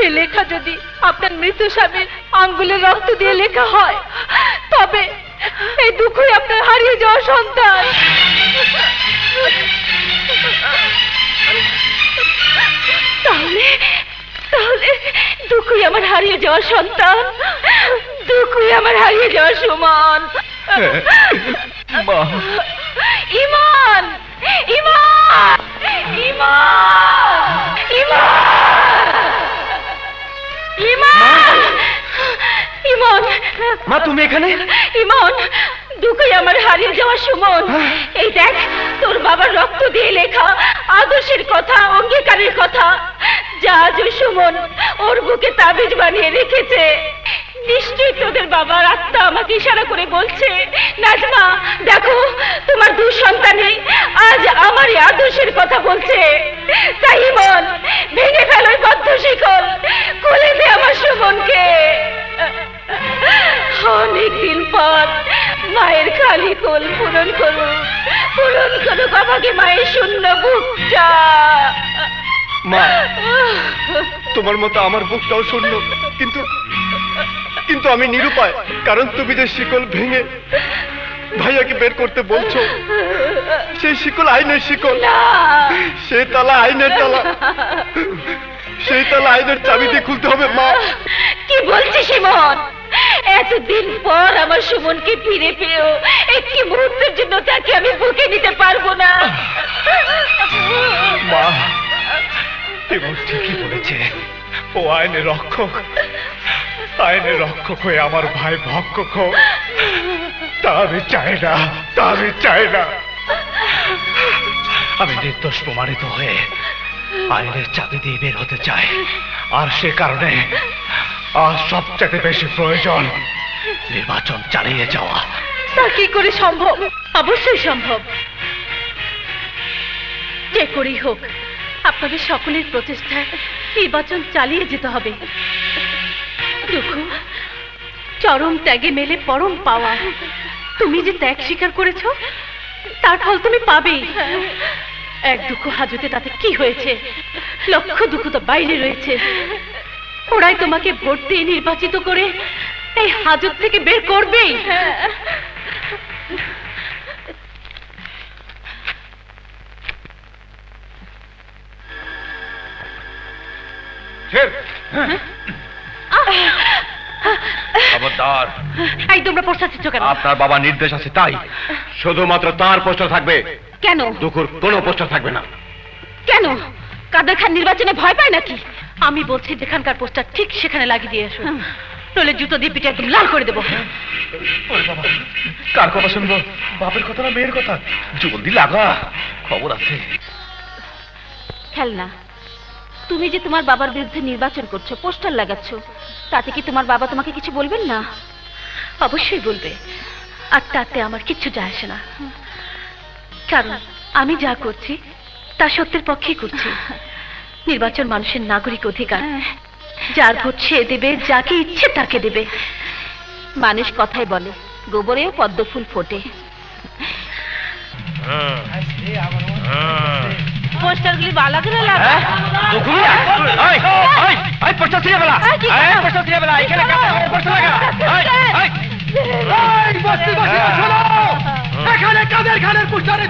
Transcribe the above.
এই লেখা যদি আপনার মৃত স্বামীর আঙ্গুলের রক্ত দিয়ে লেখা হয়, তবে এই দুঃখই আপনার হারিয়ে যাওয়া সন্তান। তাহলে তাহলে দুঃখই আমার হারিয়ে যাওয়া সন্তান, দুঃখই আমার হারিয়ে যাওয়া সুমন। ইমান, ইমান, ইমান, ইমান, ইমান, ইমন। মা, তুমি এখানে? ইমন, দুঃখই আমার হারিয়ে যাওয়া সুমন। এই দেখ, তোর বাবার রক্ত দিয়ে লেখা আদর্শের কথা, অঙ্গীকারের কথা, যা আজ সুমন ওর বুকে তাবিজ বানিয়ে রেখেছে। নিশ্চয়ই তোদের বাবার আত্মা আমাকে ইশারা করে বলছে, নাজমা দেখো, তোমার দু সন্তানই আজ আমার এই আদর্শের কথা বলছে। তাই ইমন, ভেঙে ফেল ওই বদ্ধ শিকল, কোলে দে আমার সুমনকে। অনেকদিন পর মায়ের খালি কোল পূরণ করুক, পূরণ করুক আমাকে মায়ের শূন্য বুকটা। মা, তোমার মতো আমার বুকটাও শূন্য, কিন্তু কিন্তু আমি নিরুপায়। কারণ তুমি যে শিকল ভেঙে ভাইয়াকে বের করতে বলছো, সেই শিকল আইনের শিকল, সেই তালা আইনের তালা, সেই তালা আইনের চাবি দিয়ে খুলতে হবে। মা, কি বলছিস ইমন? এতদিন পর আমার সুমনকে ফিরে পেয়েও একটি মুহূর্তের জন্য তাকে আমি বুকে নিতে পারবো না। মা, এবং ঠিকই বলেছে, ও আইনের রক্ষক, আইনের রক্ষক হয়ে আমার ভাই ভক্ষক হোক, তা আমি চাই না, তা আমি চাই না। আমি নির্দোষ প্রমাণিত হয়ে আইনের চাবি দিয়ে বের হতে চাই, আর সে কারণে আজ সবচেয়ে বেশি প্রয়োজন নির্বাচন চালিয়ে যাওয়া। তা কি করে সম্ভব? অবশ্যই সম্ভব। যে করেই হোক আপনাদের সকলের প্রচেষ্টায় নির্বাচন চালিয়ে যেতে হবে। দুঃখ চরম ত্যাগে মেলে পরম পাওয়া। তুমি যে ত্যাগ স্বীকার করেছো, তার ফল তুমি পাবেই। এক দুঃখ হাজতে তাতে কি হয়েছে? লক্ষ দুঃখ তো বাইরে রয়েছে। ওরাই তোমাকে ভোট দিয়ে নির্বাচিত করে এই হাজত থেকে বের করবেই। খবরদার! এই তোমরা প্রশ্ন কেন? আপনার বাবা নির্দেশ আছে, তাই শুধুমাত্র তার পোস্টার থাকবে। কেন? দুঃখর কোনো পোস্টার থাকবে না। কেন? কাদের খান নির্বাচনে ভয় পায় নাকি? আমি বলছি যেখানকার পোস্টার ঠিক সেখানে লাগিয়ে দিয়ে এসো, নইলে জুতো দিয়ে পিঠে একদম লাল করে দেবো। কার কথা শুনবো? বাপের কথা না মেয়ের কথা? জলদি লাগা, খবর আছে। খেলনা, তুমি যে তোমার বাবার বিরুদ্ধে নির্বাচন করছো, পোস্টার লাগাচ্ছ, তাতে কি তোমার বাবা তোমাকে কিছু বলবেন না? অবশ্যই বলবে, আর তাতে আমার কিচ্ছু যায় আসে না। কারণ আমি যা করছি তা সত্যের পক্ষেই করছি। নির্বাচন মানুষের নাগরিক অধিকার, যার ভোট সে দেবে, যাকে ইচ্ছে তাকে দেবে। মানুষ কথাই বলে, গোবরেও পদ্ম ফুল ফোটে। পোস্টারগুলি ভালো করে লাগা। এখানে কাদের খানের পোস্টারে